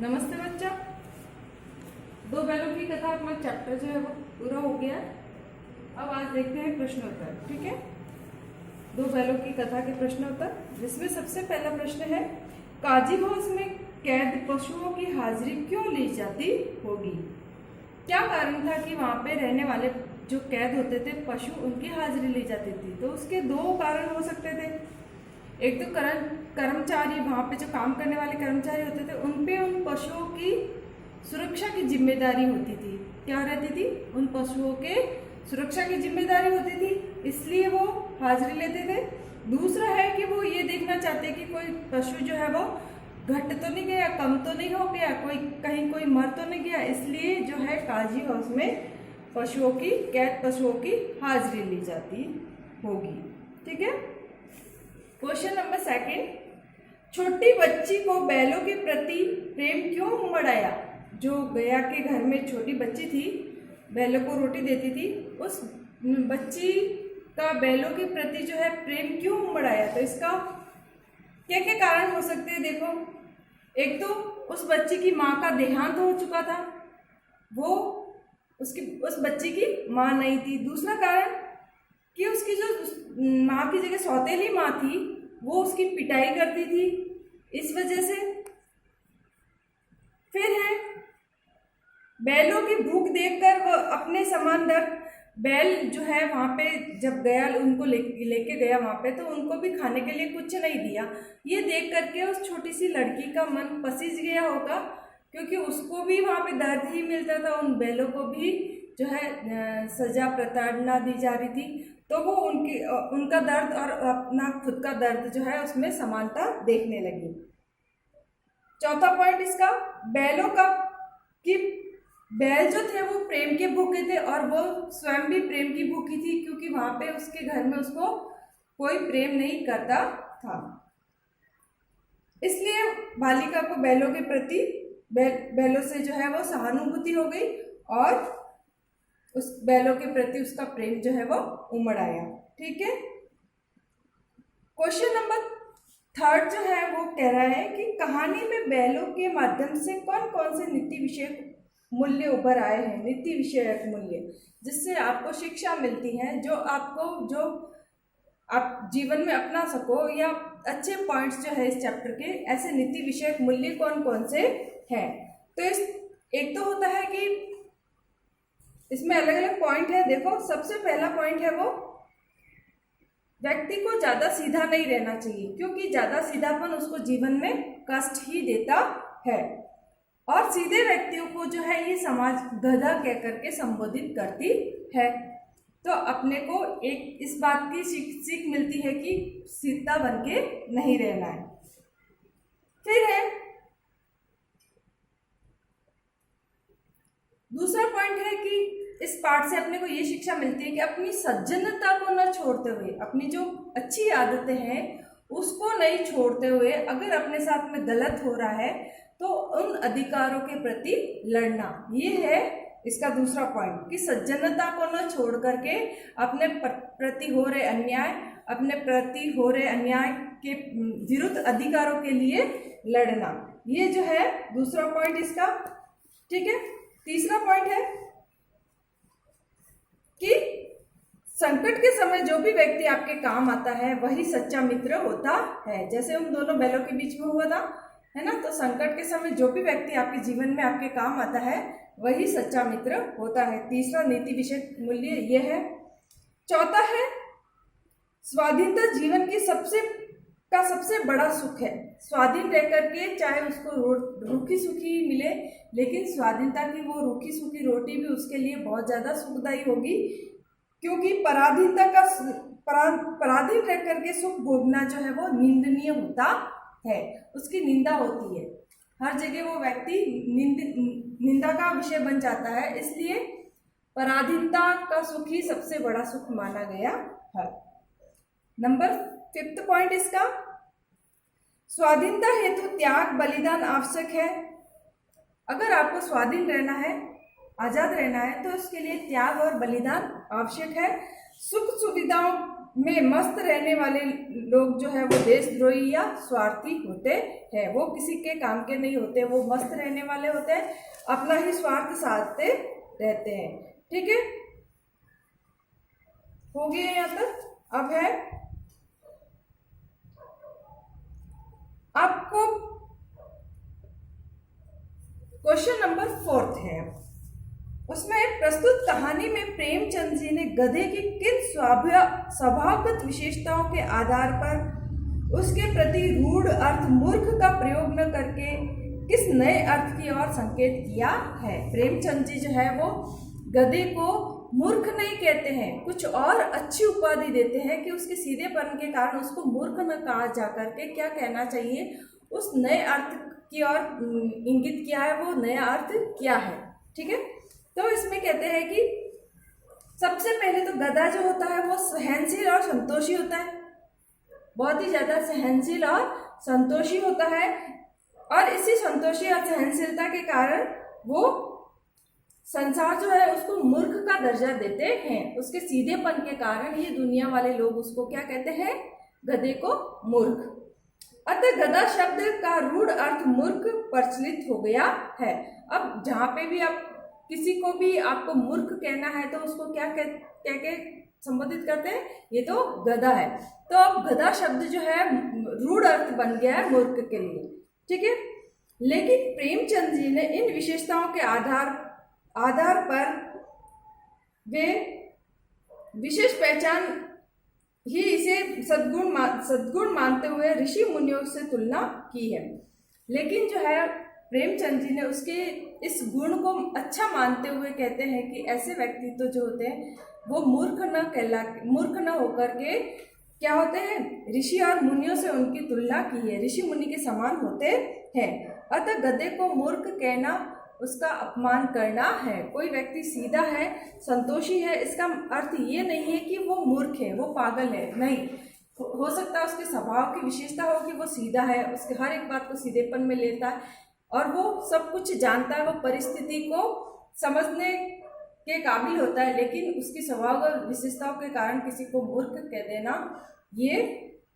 नमस्ते बच्चा। दो बैलों की कथा अपना चैप्टर जो है वो पूरा हो गया है। अब आज देखते हैं प्रश्नोत्तर। ठीक है, दो बैलों की कथा के प्रश्नोत्तर, जिसमें सबसे पहला प्रश्न है, काजी हाउस में कैद पशुओं की हाजिरी क्यों ली जाती होगी? क्या कारण था कि वहां पे रहने वाले जो कैद होते थे पशु, उनकी हाजिरी ली जाती थी? तो उसके दो कारण हो सकते थे। एक तो कर्मचारी, वहां पे जो काम करने वाले कर्मचारी होते थे, उन पे उन पशुओं की सुरक्षा की जिम्मेदारी होती थी। क्या रहती थी? उन पशुओं के सुरक्षा की जिम्मेदारी होती थी, इसलिए वो हाजिरी लेते थे। दूसरा है कि वो ये देखना चाहते कि कोई पशु जो है वो घट तो नहीं गया, कम तो नहीं हो गया, कोई मर तो नहीं गया, इसलिए जो है काजी हाउस में कैद पशुओं की हाजिरी ली जाती होगी। ठीक है। क्वेश्चन नंबर सेकंड, छोटी बच्ची को बैलों के प्रति प्रेम क्यों उमड़ आया? जो गया के घर में छोटी बच्ची थी, बैलों को रोटी देती थी, उस बच्ची का बैलों के प्रति जो है प्रेम क्यों उमड़ आया? तो इसका क्या क्या कारण हो सकते हैं? देखो, एक तो उस बच्ची की माँ का देहांत हो चुका था, वो उस बच्ची की माँ नहीं थी। दूसरा कारण कि उसकी जो माँ की जगह सौतेली माँ थी, वो उसकी पिटाई करती थी, इस वजह से। फिर है, बैलों की भूख देखकर वो अपने समान दर्द, बैल जो है वहां पे जब गया, उनको लेके गया वहां पे, तो उनको भी खाने के लिए कुछ नहीं दिया। ये देख करके उस छोटी सी लड़की का मन पसीज गया होगा, क्योंकि उसको भी वहां पे दर्द ही मिलता था, उन बैलों को भी जो है सजा प्रताड़ना दी जा रही थी, तो वो उनका दर्द और अपना खुद का दर्द जो है उसमें समानता देखने लगी। चौथा पॉइंट इसका, बैल जो थे वो प्रेम के भूखे थे, और वो स्वयं भी प्रेम की भूखी थी, क्योंकि वहां पे उसके घर में उसको कोई प्रेम नहीं करता था। इसलिए बालिका को बैलों के प्रति बैलों से जो है वो सहानुभूति हो गई, और उस बैलों के प्रति उसका प्रेम जो है वो उमड़ आया। ठीक है। क्वेश्चन नंबर थर्ड जो है वो कह रहा है कि कहानी में बैलों के माध्यम से कौन कौन से नीति विषयक मूल्य उभर आए हैं? नीति विषयक मूल्य, जिससे आपको शिक्षा मिलती है, जो आप जीवन में अपना सको, या अच्छे पॉइंट्स जो है इस चैप्टर के, ऐसे नीति विषयक मूल्य कौन कौन से हैं? तो एक तो होता है कि इसमें अलग अलग पॉइंट है। देखो, सबसे पहला पॉइंट है वो, व्यक्ति को ज्यादा सीधा नहीं रहना चाहिए, क्योंकि ज्यादा सीधापन उसको जीवन में कष्ट ही देता है, और सीधे व्यक्तियों को जो है ये समाज गधा कह करके संबोधित करती है। तो अपने को एक इस बात की सीख मिलती है कि सीधा बन के नहीं रहना है। फिर है, दूसरा पॉइंट है कि इस पाठ से अपने को ये शिक्षा मिलती है कि अपनी सज्जनता को न छोड़ते हुए, अपनी जो अच्छी आदतें हैं उसको नहीं छोड़ते हुए, अगर अपने साथ में गलत हो रहा है तो उन अधिकारों के प्रति लड़ना, ये है इसका दूसरा पॉइंट, कि सज्जनता को न छोड़ करके अपने प्रति हो रहे अन्याय के विरुद्ध अधिकारों के लिए लड़ना, ये जो है दूसरा पॉइंट इसका। ठीक है। तीसरा पॉइंट है कि संकट के समय जो भी व्यक्ति आपके काम आता है वही सच्चा मित्र होता है, जैसे उन दोनों बैलों के बीच में हुआ था, है ना। तो संकट के समय जो भी व्यक्ति आपके जीवन में आपके काम आता है वही सच्चा मित्र होता है। तीसरा नीति विषय मूल्य ये है। चौथा है, स्वाधीनता जीवन की सबसे बड़ा सुख है। स्वाधीन रह करके चाहे उसको रूखी सूखी मिले, लेकिन स्वाधीनता की वो रूखी सूखी रोटी भी उसके लिए बहुत ज्यादा सुखदायी होगी, क्योंकि पराधीन रह करके सुख भोगना जो है वो निंदनीय होता है, उसकी निंदा होती है, हर जगह वो व्यक्ति निंदा का विषय बन जाता है, इसलिए पराधीनता का सुख ही सबसे बड़ा सुख माना गया है। नंबर फिफ्थ पॉइंट इसका, स्वाधीनता हेतु त्याग बलिदान आवश्यक है। अगर आपको स्वाधीन रहना है, आजाद रहना है, तो उसके लिए त्याग और बलिदान आवश्यक है। सुख सुविधाओं में मस्त रहने वाले लोग जो है वो देशद्रोही या स्वार्थी होते हैं। वो किसी के काम के नहीं होते, वो मस्त रहने वाले होते हैं, अपना ही स्वार्थ साधते रहते हैं। ठीक है, हो गया यहाँ तक। अब है आपको क्वेश्चन नंबर 4 है। उसमें प्रस्तुत कहानी में प्रेमचंद जी ने गधे की किन स्वभावगत विशेषताओं के आधार पर उसके प्रति रूढ़ अर्थ मूर्ख का प्रयोग न करके किस नए अर्थ की ओर संकेत किया है? प्रेमचंद जी जो है वो गधे को मूर्ख नहीं कहते हैं, कुछ और अच्छी उपाधि देते हैं कि उसके सीधेपन के कारण उसको मूर्ख न कहा जा करके क्या कहना चाहिए, उस नए अर्थ की ओर इंगित किया है। वो नया अर्थ क्या है? ठीक है, तो इसमें कहते हैं कि सबसे पहले तो गधा जो होता है वो सहनशील और संतोषी होता है, बहुत ही ज्यादा सहनशील और संतोषी होता है, और इसी संतोषी और सहनशीलता के कारण वो संसार जो है उसको मूर्ख का दर्जा देते हैं। उसके सीधेपन के कारण ये दुनिया वाले लोग उसको क्या कहते हैं? गधे को मूर्ख। अतः गधा शब्द का रूढ़ अर्थ मूर्ख प्रचलित हो गया है। अब जहाँ पे भी आप किसी को भी आपको मूर्ख कहना है तो उसको क्या कह के संबोधित करते हैं? ये तो गधा है। तो अब गधा शब्द जो है रूढ़ अर्थ बन गया है मूर्ख के लिए। ठीक है, लेकिन प्रेमचंद जी ने इन विशेषताओं के आधार पर वे विशेष पहचान ही इसे सद्गुण मानते हुए ऋषि मुनियों से तुलना की है। लेकिन जो है प्रेमचंद जी ने उसके इस गुण को अच्छा मानते हुए कहते हैं कि ऐसे व्यक्तित्व जो होते हैं वो मूर्ख न होकर के क्या होते हैं? ऋषि और मुनियों से उनकी तुलना की है, ऋषि मुनि के समान होते हैं। अतः गधे को मूर्ख कहना उसका अपमान करना है। कोई व्यक्ति सीधा है, संतोषी है, इसका अर्थ ये नहीं है कि वो मूर्ख है, वो पागल है, नहीं। हो सकता है उसके स्वभाव की विशेषता हो कि वो सीधा है, उसके हर एक बात को सीधेपन में लेता है और वो सब कुछ जानता है, वो परिस्थिति को समझने के काबिल होता है, लेकिन उसकी स्वभाव और विशेषताओं के कारण किसी को मूर्ख कह देना, ये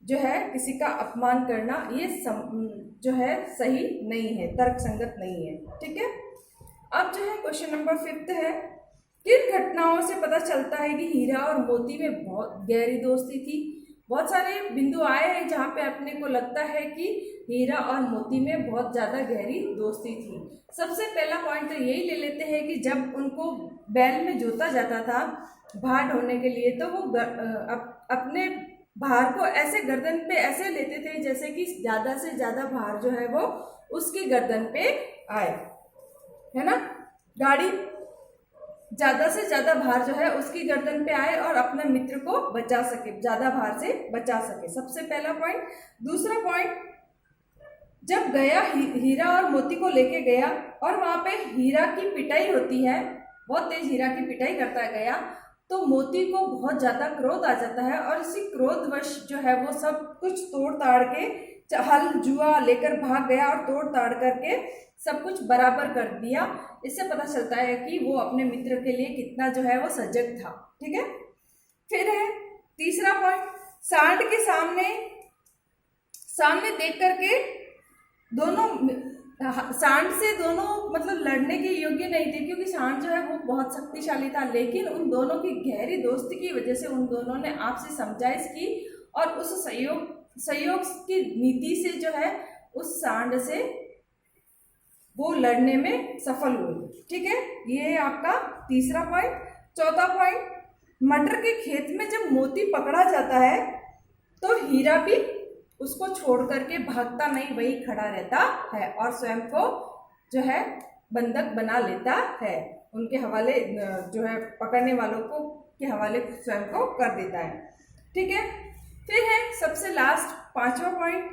जो है किसी का अपमान करना, ये जो है सही नहीं है, तर्कसंगत नहीं है। ठीक है, अब जो है क्वेश्चन नंबर 5 है। किन घटनाओं से पता चलता है कि हीरा और मोती में बहुत गहरी दोस्ती थी? बहुत सारे बिंदु आए हैं जहाँ पे अपने को लगता है कि हीरा और मोती में बहुत ज़्यादा गहरी दोस्ती थी। सबसे पहला पॉइंट तो यही ले लेते हैं कि जब उनको बैल में जोता जाता था भार ढोने के लिए, तो वो अपने भार को ऐसे गर्दन पे ऐसे लेते थे जैसे कि ज़्यादा से ज़्यादा भार जो है वो उसकी गर्दन पे आए, है ना। गाड़ी ज़्यादा से ज़्यादा भार जो है उसकी गर्दन पे आए और अपने मित्र को बचा सके, ज़्यादा भार से बचा सके। सबसे पहला पॉइंट। दूसरा पॉइंट, जब गया हीरा और मोती को लेके गया और वहाँ पे हीरा की पिटाई होती है, बहुत तेज हीरा की पिटाई करता है गया, तो मोती को बहुत ज़्यादा क्रोध आ जाता है और इसी क्रोधवश जो है वो सब कुछ तोड़ ताड़ के हल जुआ लेकर भाग गया और तोड़ ताड़ करके सब कुछ बराबर कर दिया। इससे पता चलता है कि वो अपने मित्र के लिए कितना जो है वो सजग था। ठीक है, फिर है तीसरा पॉइंट, सांड के सामने देख करके दोनों सांड से दोनों मतलब लड़ने के योग्य नहीं थे, क्योंकि सांड जो है वो बहुत शक्तिशाली था, लेकिन उन दोनों की गहरी दोस्ती की वजह से उन दोनों ने आपसी समझाइश की और उस सहयोग की नीति से जो है उस सांड से वो लड़ने में सफल हुए। ठीक है, ये है आपका तीसरा पॉइंट। चौथा पॉइंट, मटर के खेत में जब मोती पकड़ा जाता है तो हीरा भी उसको छोड़ करके भागता नहीं, वही खड़ा रहता है और स्वयं को जो है बंधक बना लेता है, उनके हवाले जो है पकड़ने वालों को के हवाले स्वयं को कर देता है। ठीक है, फिर है सबसे लास्ट पांचवा पॉइंट,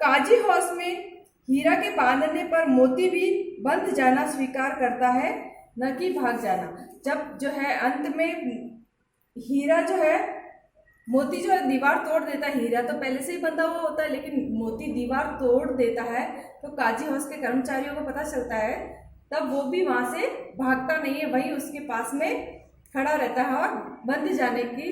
काजी हाउस में हीरा के बांधने पर मोती भी बंध जाना स्वीकार करता है, न कि भाग जाना। जब जो है अंत में हीरा जो है मोती जो है दीवार तोड़ देता है, हीरा तो पहले से ही बंधा हुआ होता है लेकिन मोती दीवार तोड़ देता है, तो काजी हाउस के कर्मचारियों को पता चलता है, तब वो भी वहां से भागता नहीं है, वही उसके पास में खड़ा रहता है और बंध जाने की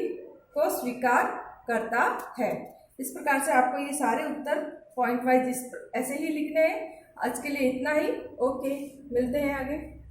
को स्वीकार करता है। इस प्रकार से आपको ये सारे उत्तर पॉइंट वाइज ऐसे ही लिखने हैं। आज के लिए इतना ही। ओके, मिलते हैं आगे।